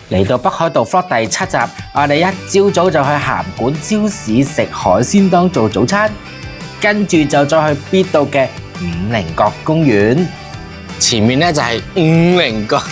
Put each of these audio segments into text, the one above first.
嚟到北海道 Vlog 第7集，我哋一朝早就去函館朝市食海鮮檔做早餐，跟住就再去必到嘅五稜郭公園。前面呢就係五稜郭，好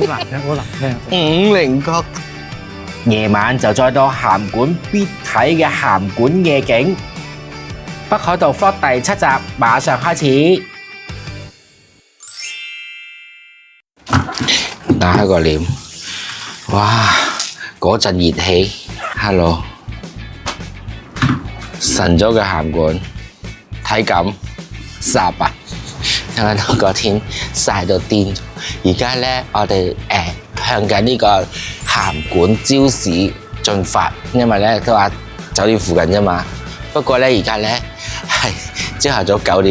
難聽，好難聽。五稜郭。夜晚就再到函館必睇嘅函館夜景。北海道 Vlog 第7集馬上開始。打開個簾，哇！嗰陣熱氣 ，Hello， 晨早嘅函館，體感38，睇到個天曬到癲。而家咧，我哋向緊呢個函館朝市進發，因為咧都話酒店附近啫嘛。不過咧，而家咧係朝頭早9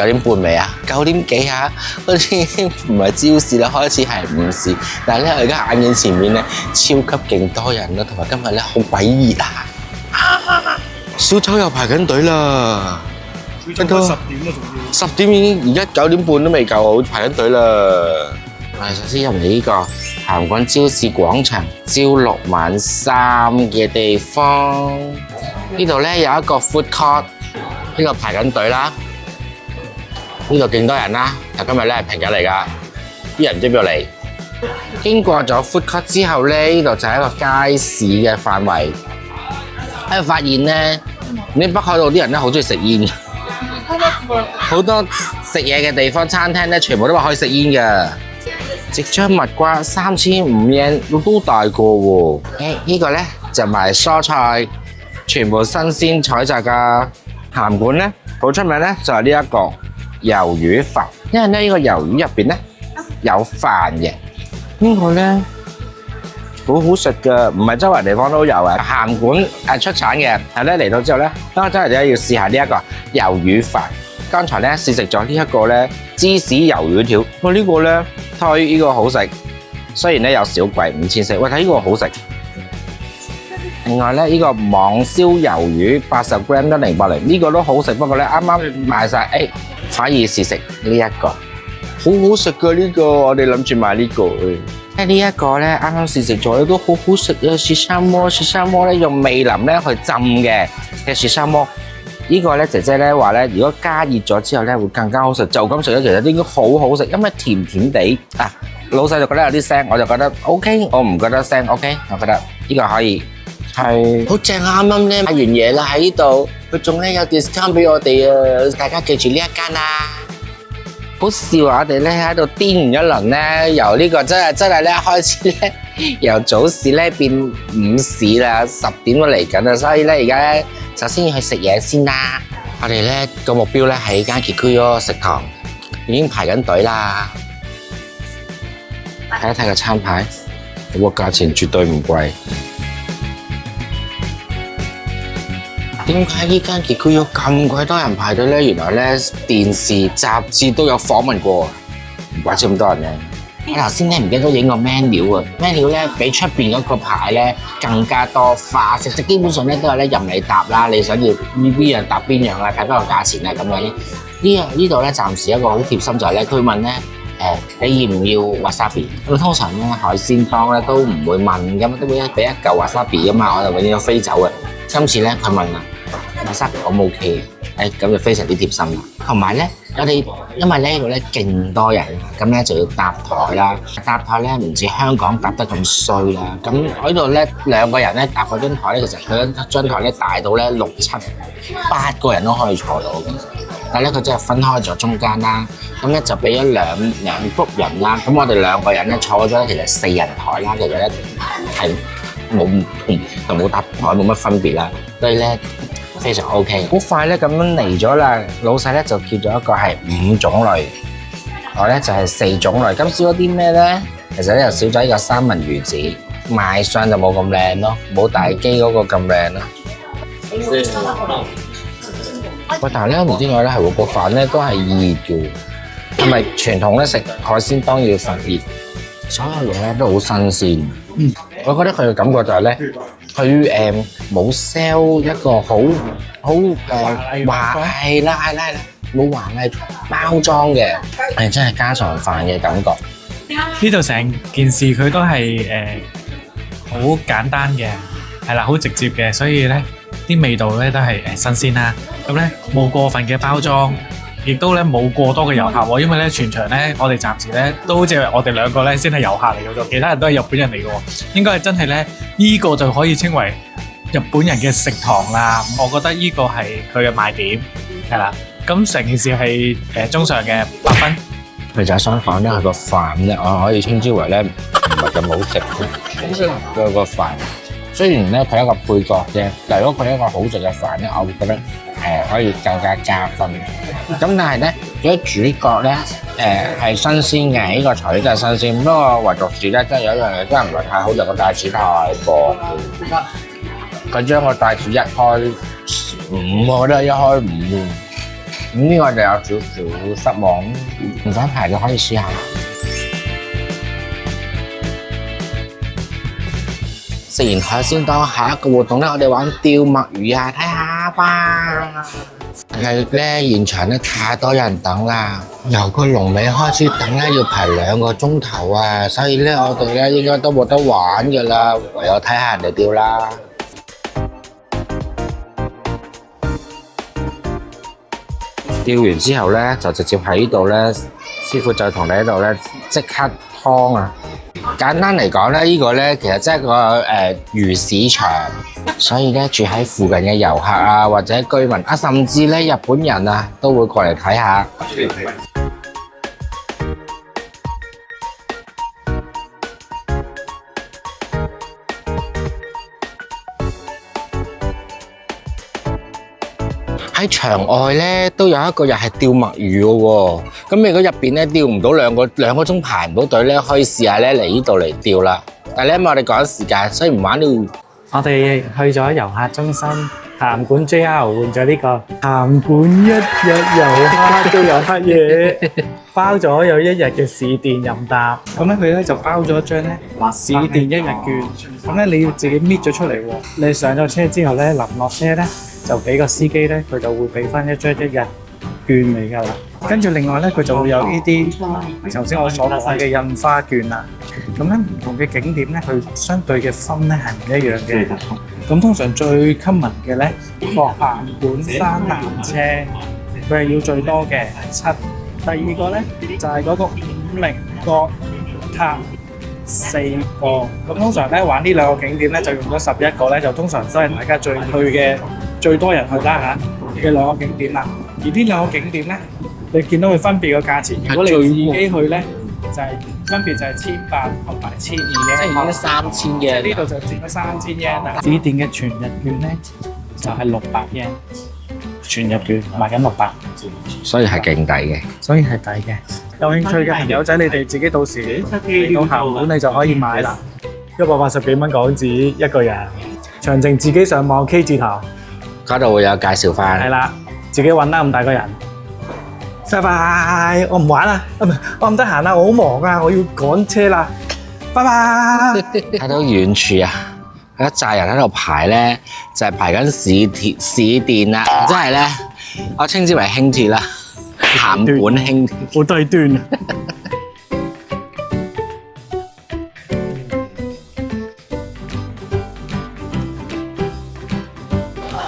點半未啊？9點幾啊？好似唔係朝市啦，開始係午市。但係咧，我而家眼見前面咧超級勁多人啦，同埋今日咧好鬼熱啊！小丑又排緊隊啦，小丑10點啦，仲要10點已經，而家9點半都未夠，好排緊隊啦。我哋首先入嚟呢個函館朝市廣場，朝6晚3嘅地方。呢度咧有一個 food court， 呢度排緊隊啦。呢度勁多人啦，但今日咧係平日嚟㗎，啲人唔知邊度嚟。經過咗 food court 之後咧，呢度就係一個街市嘅範圍。喺度發現咧，你北海道啲人咧好中意食煙，好多食嘢嘅地方餐廳咧，全部都話可以食煙㗎。直將蜜瓜3500 yen 都大個喎。呢個咧就賣蔬菜，全部新鮮採摘㗎。函館咧好出名咧就係呢一個魷魚飯，因為咧呢個魷魚入邊咧有飯嘅。呢個咧好好食㗎，唔係周圍地方都有啊。函館出產嘅，係咧嚟到之後咧，當我真係要試下呢一個魷魚飯。剛才咧試食咗呢一個咧芝士魷魚條，哇！呢個咧推呢個好食，雖然咧有少貴5400，喂睇呢個好食。另外咧呢個網燒魷魚80 gram 得080，呢個都好食，不過咧啱啱賣晒，反而試食呢一個，好好食㗎呢個，我哋諗住買呢個。呢一個咧啱啱試食咗都好好食啊！雪山摩咧用味淋咧去浸嘅雪山摩。呢個咧姐姐咧話咧，如果加熱咗之後咧會更加好食。就咁食咧，其實應該好好食，因為甜甜地啊。老細就覺得有啲腥，我就覺得 OK， 我唔覺得腥 OK， 我覺得呢個可以係好正啊！啱啱咧買完嘢啦喺呢度，佢仲咧有 discount 俾我哋啊！大家記住呢一間啊！好笑啊！我哋咧喺度癲完一輪咧，由呢個真係咧開始咧，由早市咧變午市啦，10點都嚟緊啦，所以咧而家咧首先要去食嘢先啦。我哋咧個目標咧喺間 Kikuyo 食堂，已經排緊隊啦。睇一睇個餐牌，個價錢絕對唔貴。點解呢間 Kikuyo 咁鬼多人排隊咧？原來咧電視雜誌都有訪問過，唔怪之咁多人咧。我頭先咧唔記得咗影個 menu 啊 ，menu 咧比出邊嗰個牌咧更加多花色，基本上咧都係咧任你搭啦，你想要邊樣搭邊樣啦，睇翻個價錢啦咁樣咧。呢度咧暫時一個好貼心就係咧，佢問咧你要唔要 wasabi？ 咁通常咧海鮮檔咧都唔會問咁，都會俾一嚿 wasabi 噶嘛，我就永遠都飛走嘅。今次咧佢問啦。wasabi 我冇 OK 嘅，咁就非常之貼心啦。同埋咧，我哋因為呢度咧勁多人，咁咧就要搭台啦。搭台咧唔似香港搭得咁衰啦。咁喺度咧2個人咧搭嗰張台咧，其實佢張台咧大到咧6、7、8個人都可以坐到嘅。但係咧佢真係分開咗中間啦。咁咧就俾咗兩 group 人啦。咁我哋2個人咧坐咗其實4人台啦。其實咧係同冇搭台冇乜分別啦。所以咧。非常 OK， 好快咧咁樣嚟咗啦。老細咧就叫咗一個係5種類，我咧就係4種類。咁少咗啲咩咧？其實咧又少咗呢個三文魚子，賣相就冇咁靚咯，冇大基嗰個咁靚咯。喂，但係咧唔知點解咧係喎，個飯咧都係熱嘅，係咪傳統咧食海鮮當要飯熱？所有嘢咧都好新鮮。我覺得佢嘅感覺就係咧。佢冇 sell 一個好華係啦，冇華麗包裝嘅，係真係家常飯嘅感覺。呢度成件事佢都係好簡單嘅，係啦，好直接嘅，所以咧啲味道咧都係新鮮啦。咁咧冇過分嘅包裝，亦都咧冇過多嘅遊客喎。因為咧全場咧我哋暫時咧都好似我哋兩個咧先係遊客嚟嘅啫，其他人都係日本人嚟嘅喎。應該係真係咧呢個就可以稱為日本人嘅食堂啦。我覺得呢個係佢嘅賣點，係啦。咁成件事係中上嘅8分。其實相反咧，佢個飯咧，我可以稱之為咧唔係咁好食。佢個飯雖然咧佢係一個配角啫，但如果佢係一個好食嘅飯咧，我會覺得可以更加加分。咁但係咧，如果主角咧係新鮮嘅，呢個材料真係新鮮。不過唯獨是咧，真係有一樣嘢真係唔係太好，就個帶子太薄。佢將個帶子一開5，我覺得一開5。咁呢個就有少少失望，唔想排嘅可以試下。食完海鮮檔，下一個活動咧，我哋玩釣墨魚啊，睇下吧。但係咧現場咧太多人等啦，由個龍尾開始等咧要排2個鐘頭啊，所以咧我哋咧應該都冇得玩㗎啦，唯有睇下人哋釣啦。釣完之後咧，就直接喺呢度咧，師傅就同你喺度咧即刻劏啊！簡單嚟講咧，呢個咧其實真係個魚市場，所以咧住喺附近嘅遊客啊，或者居民啊，甚至咧日本人啊，都會過嚟睇下。喺場外咧都有一個又係釣墨魚嘅喎，咁如果入邊咧釣唔到兩個鐘排唔到隊咧，可以試下咧嚟呢度嚟釣啦。但係咧，我哋趕時間，所以唔玩了。我哋去咗遊客中心鹹館 JR 換咗呢個鹹館1日遊客都有黑嘢，包咗有1日嘅市電任搭。咁咧佢咧就包咗一張咧市電1日券，咁咧你要自己搣咗出嚟喎。你上咗車之後咧，臨落車咧就俾個司機咧，佢就會俾翻一張1日券嚟㗎啦。跟住另外咧，佢就會有呢啲頭先我所講嘅印花券啦。咁咧唔同嘅景點咧，佢相對嘅分咧係唔一樣嘅。咁通常最 common 嘅咧，個鹹館山南車，佢係要最多嘅7。第二個咧就係嗰個五菱角塔4個。咁通常咧玩呢2個景點咧，就用咗11個咧，就通常都係大家最去嘅最多人去啦嚇嘅2個景點啦。而呢2個景點咧，你見到佢分別嘅價錢，如果你自己去咧，就係分別就係1800同埋1200，即係已經3000嘅。呢度就佔咗3000yen啦。市電嘅全日券咧就係600yen，全日券賣緊600，所以係勁抵嘅。所以係抵嘅。有興趣嘅朋友仔，你哋自己到時嚟到鹹館，你就可以買啦。180幾蚊港紙一個人，詳情自己上網 K 字頭嗰度會有介紹翻。係啦，自己揾啦，咁大個人。拜拜，我唔玩啦，我唔得閒啦，我好忙啊，我要趕車啦，拜拜。睇到遠處啊，有一紮人喺度排咧，就係排緊市電啦，即係咧，我稱之為輕鐵啦，鹹館輕鐵，好低端啊！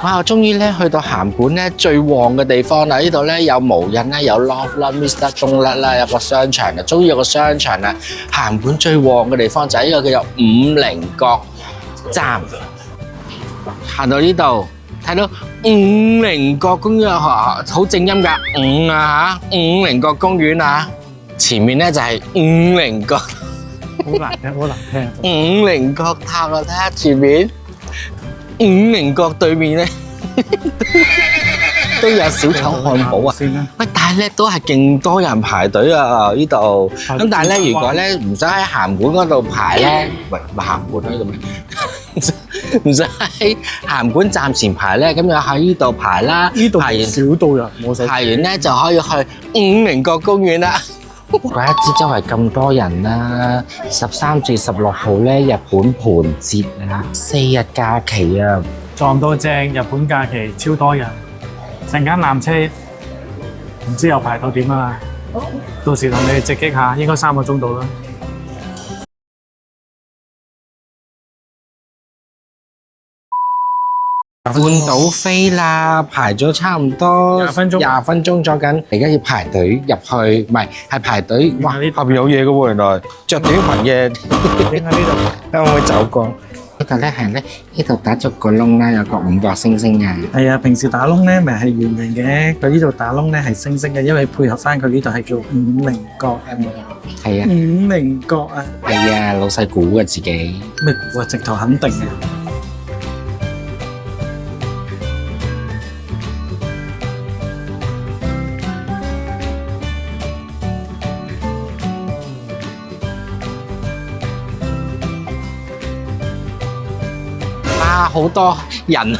哇！我終於咧去到鹹館咧最旺嘅地方啦！呢度咧有無印啦，有 Love 啦 ，Mr. 中甩啦，有個商場啊，終於有個商場啦！鹹館最旺嘅地方就係呢個叫做五菱角站。行到呢度睇到五菱角公園，好正音㗎，5啊嚇，五菱角公園啊！前面咧就係五菱角，好難聽，好難聽。五菱角塔啊！睇下前面。五菱角對面咧都有小炒漢堡啊！喂，但係咧都係勁多人排隊啊呢度。咁但係咧，如果咧唔想喺鹹館嗰度排咧，喂，鹹館喺度咩？唔想喺鹹館站前排咧，咁就喺呢度排啦。呢度排完少到人，冇使。排完咧就可以去五菱角公園啦。怪不知周圍咁多人啦！13至16號咧，日本盤節啊，4日假期啊，撞到正日本假期，超多人。陣間纜車唔知又排到點啊！到時同你哋直擊下，應該3個鐘到啦。半島飛啦，排咗差唔多20分鐘20分鐘咗緊，而家要排隊入去，唔係係排隊。哇，呢後邊有嘢嘅喎，原來着短裙嘅，點解呢度？可唔可以走過？呢度咧係咧，呢度打咗個窿啦，有個五角星星嘅。係啊，平時打窿咧咪係圓形嘅，佢呢度打窿咧係星星嘅，因為配合翻佢呢度係叫50角啊嘛。係啊， 50角啊，係啊，老細估嘅自己。咩估啊？直頭肯定嘅。啊，好多人，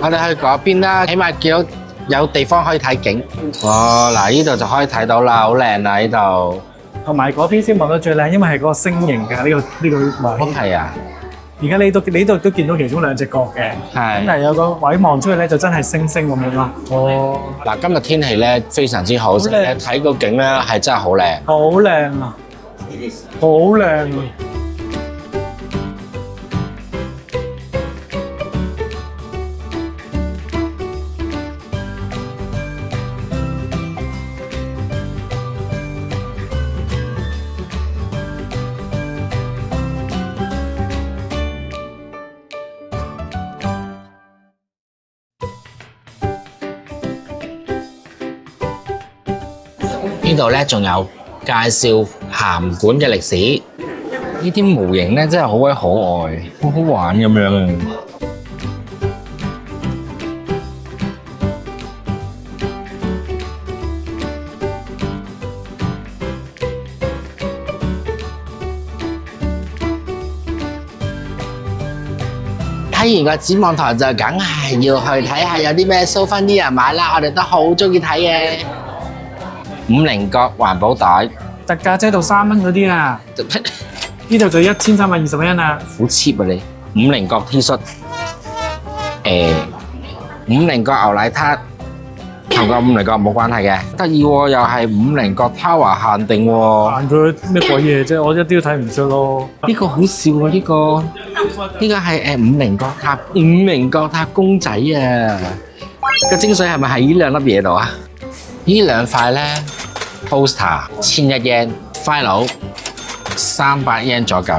我哋去嗰邊啦，起碼見到有地方可以睇景。哇，嗱，呢度就可以睇到啦，好靚啊！呢度。同埋嗰邊先望到最靚，因為係嗰個星形嘅呢個位。係啊，而家你度都見到其中2隻角嘅，咁係。但係有個位望出去咧，就真係星星咁樣咯。哦，嗱，今日天氣咧非常之好，好靚睇個景咧係真係好靚。好靚啊！好靚啊！呢度咧仲有介紹鹹館嘅歷史，呢啲模型咧真係好鬼可愛，好好玩咁樣啊！睇完個展望台就梗係要去睇下有啲咩 souvenir 買啦，我哋都好中意睇嘅。50角環保袋，特價遮到3蚊嗰啲啊！呢度就1320蚊啊！好 cheap 啊你！50角 T 恤，50角牛奶撻，同個50角冇關係嘅，得意喎，又係50角 Tower 限定喎。行咗咩鬼嘢啫？我一啲都睇唔出咯。呢個好笑喎，呢個係50角塔50角塔公仔啊！個精髓係咪喺呢兩粒嘢度啊？呢兩塊咧 poster 1100 yen，file 300 yen 左右。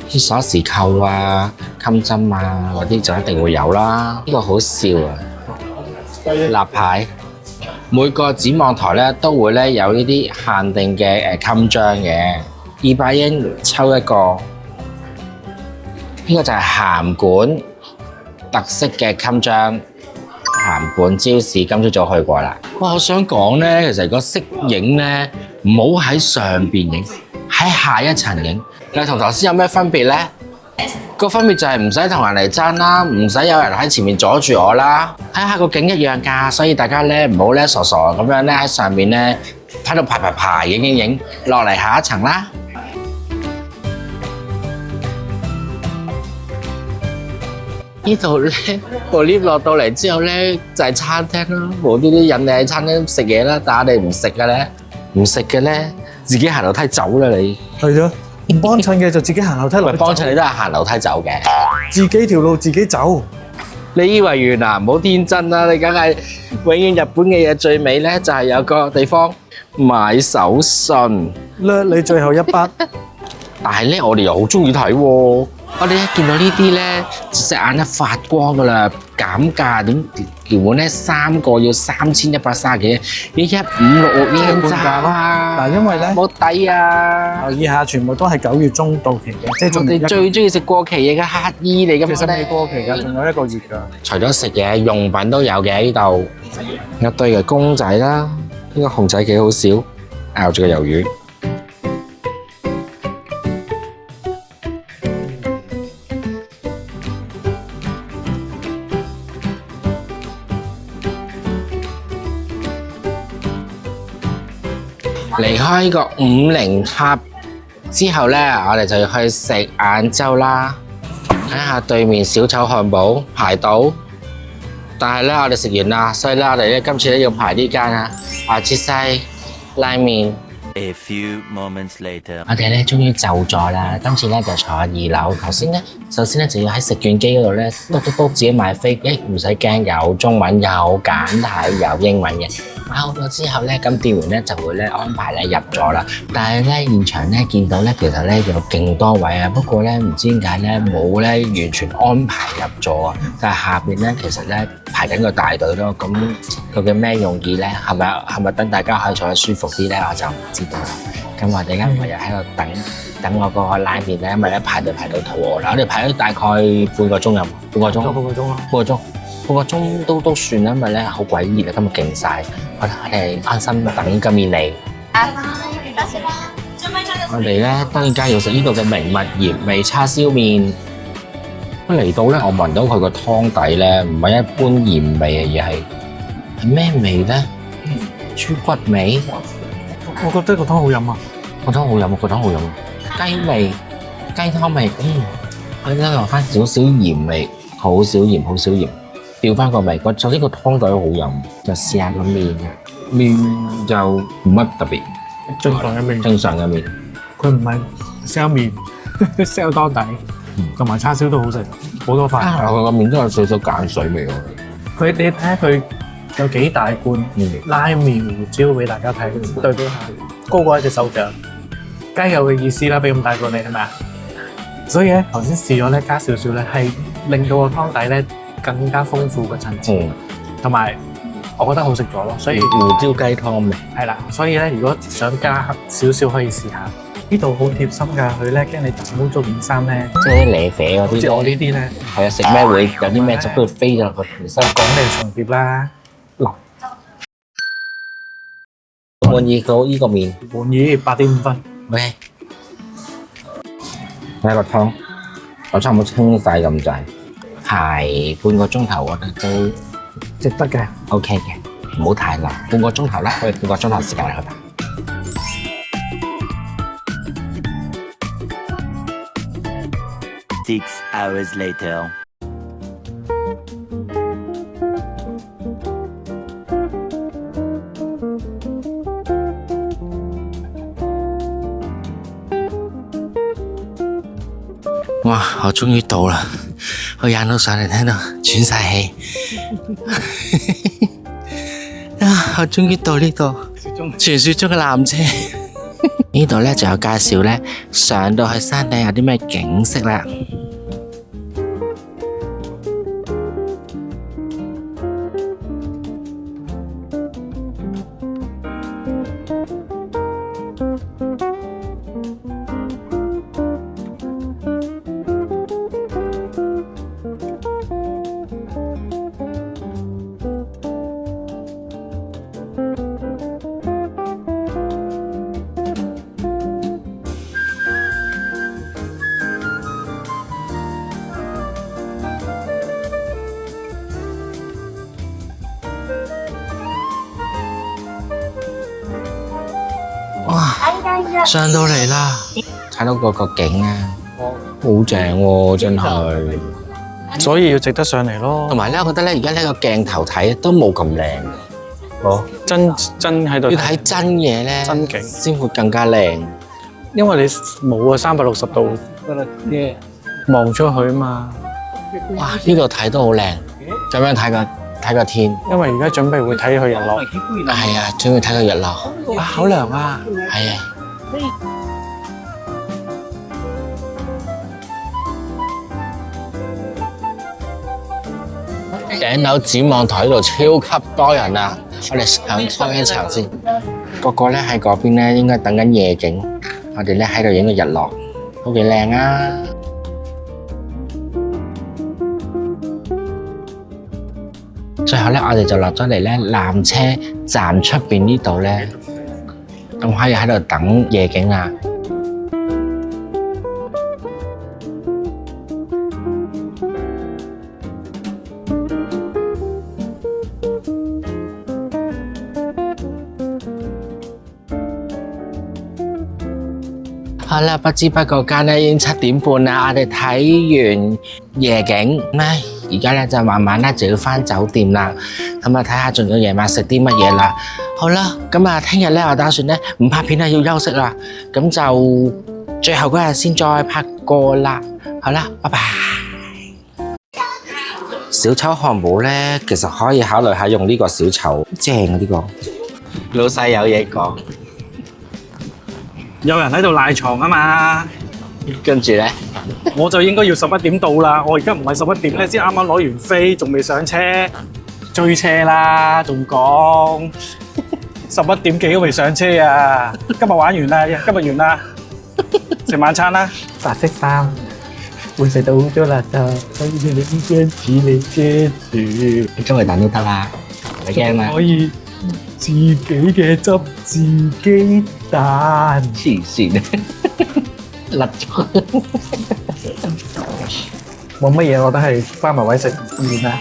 啲鎖匙扣啊、襟針啊嗰啲就一定會有啦。呢個好笑啊！立牌每個展望台咧都會咧有呢啲限定嘅襟章嘅，200 yen 抽一個。呢個就係鹹館特色嘅襟章。鹹館超市今朝早去過啦。哇！我想講咧，其實個色影咧唔好喺上邊影，喺下一層影。你同頭先有咩分別咧？個分別就係唔使同人嚟爭啦，唔使有人喺前面阻住我啦。睇下個景一樣㗎，所以大家咧唔好咧傻傻咁樣咧喺上面咧喺度排影，落嚟下一層啦。呢度咧，部 lift 落到嚟之後咧，就係餐廳啦。無端端引你喺餐廳食嘢啦，但係你唔食嘅咧，自己行樓梯走啦你。係咗，唔幫襯嘅就自己行樓梯落去。幫襯你都係行樓梯走嘅。自己條路自己走。你以為越南唔好天真啦？你梗係永遠日本嘅嘢最尾咧，就係有個地方買手信。掠你最後一筆。但係咧，我哋又好中意睇喎。我哋一見到呢啲咧，隻眼一發光噶啦，減價點原本咧3個要3130幾，你156已經賺啦。嗱，因為咧冇抵啊！留意下，全部都係9月中到期嘅，即係我仲哋最中意食過期嘢嘅乞衣嚟㗎嘛。其實未過期㗎，仲有1個月㗎。除咗食嘢，用品都有嘅呢度，一堆嘅公仔啦。呢個熊仔幾好笑，咬住個魷魚。離開呢個50塔之後咧，我哋就要去食晏晝啦。睇下對面小丑漢堡排到，但係咧我哋食完啦，所以咧我哋咧今次咧要排呢間啊，阿切西拉麵 A few moments later. 我哋咧終於就咗啦，今次咧就坐2樓。頭先咧，首先咧就要喺食券機嗰度咧篤自己買飛，唔使驚，有中文、有簡體、有英文嘅。買好咗之後咧，咁店員咧就會咧安排咧入咗啦。但係咧現場咧見到咧，其實咧有勁多位啊，不過咧唔知點解咧冇咧完全安排入座啊。但係下邊咧其實咧排緊個大隊咯。咁究竟咩用意咧？係咪等大家可以坐得舒服啲咧？我就唔知道啦。咁我哋今日喺度等我嗰個拉麵咧，因為咧排隊排到肚餓啦。我哋排咗大概半個鐘，半個鐘都算啦，因為咧好鬼熱啊，今日勁曬。好啦，我哋安心等個麵嚟。我哋咧當然梗係要食呢度嘅名物鹽味叉燒麵。嚟到咧，我聞到佢個湯底咧唔係一般鹽味啊，而係咩味咧？豬骨味。我覺得個湯好飲啊！個湯好飲，雞味、雞湯味，佢咧落翻少少鹽味，好少鹽，調翻個味。首先個湯底好飲，就試下個麵就冇乜特別，正常嘅麵，佢唔係燒麵，燒湯底，同埋叉燒都好食，好多飯。佢個麵都有少少鹼水味喎。你睇下佢有幾大罐拉麵胡椒俾大家睇，對比下，高過一隻手掌。雞有嘅意思啦，俾咁大個你係咪啊？所以咧頭先試咗咧加少少咧，係令到個湯底咧更加豐富嘅層次，同埋我覺得好食咗咯。所以胡椒雞湯味係啦，所以咧如果想加少少可以試下。呢度好貼心㗎，佢咧驚你污糟件衫咧，即係啲瀨啡嗰啲。好似我呢啲咧，係啊，食咩會有啲咩汁都會飛咗落個條身。講你重疊啦，嗱，滿意到呢個麵，滿意8.5分。OK，睇個湯，我差唔多清晒咁滯，排半個鐘頭我覺得都值得嘅 OK 嘅，唔好太耐，半個鐘頭啦，我哋半個鐘頭時間嚟去排。6 hours later. 哇！我終於到啦，我行到上嚟聽到喘晒氣。啊！我終於到呢度，傳説中嘅纜車。呢度咧就有介紹咧，上到去山頂有啲咩景色啦。哇！上到嚟啦，睇到個景啊，好正喎，真係。所以要值得上嚟咯。同埋咧，我覺得咧，而家呢個鏡頭睇都冇咁靚。哦，真喺度要睇真嘢咧，真景先會更加靚。因為你冇啊360度望出去啊嘛。哇！呢度睇都好靚，咁樣睇個天。因為而家準備會睇佢日落。係啊，準備睇個日落。哇！好涼啊！係啊。頂樓展望台度超級多人啊！我哋上抽一場先。個個咧喺嗰邊咧，應該等緊夜景。我哋咧喺度影個日落，都幾靚啊！最後咧，我哋就落咗嚟咧纜車站出邊呢度咧，咁可以喺度等夜景啦。好啦，不知不覺間咧已經7點半啦，我哋睇完夜景，而家咧就慢慢咧就要翻酒店啦。咁啊睇下仲有夜晚食啲乜嘢啦。好啦，咁啊聽日咧我打算咧唔拍片啦，要休息啦。咁就最後嗰日先再拍過啦。好啦，拜拜。小丑漢堡咧，其實可以考慮下用呢個小丑，正啊呢個。老細有嘢講，有人喺度賴床啊嘛，跟住咧，我就應該要11點到啦。我而家唔係11點咧，先啱啱攞完飛，仲未上車，追車啦，仲講11點幾都未上車啊！今日玩完啦，今日完啦，食晚餐啦。白色衫會食到咗啦，就可以你呢張紙你遮住，你周圍等都得啦，唔使驚啦。可以自己嘅汁自己彈。黐線，甩咗。冇乜嘢，我都係翻埋位食完啦。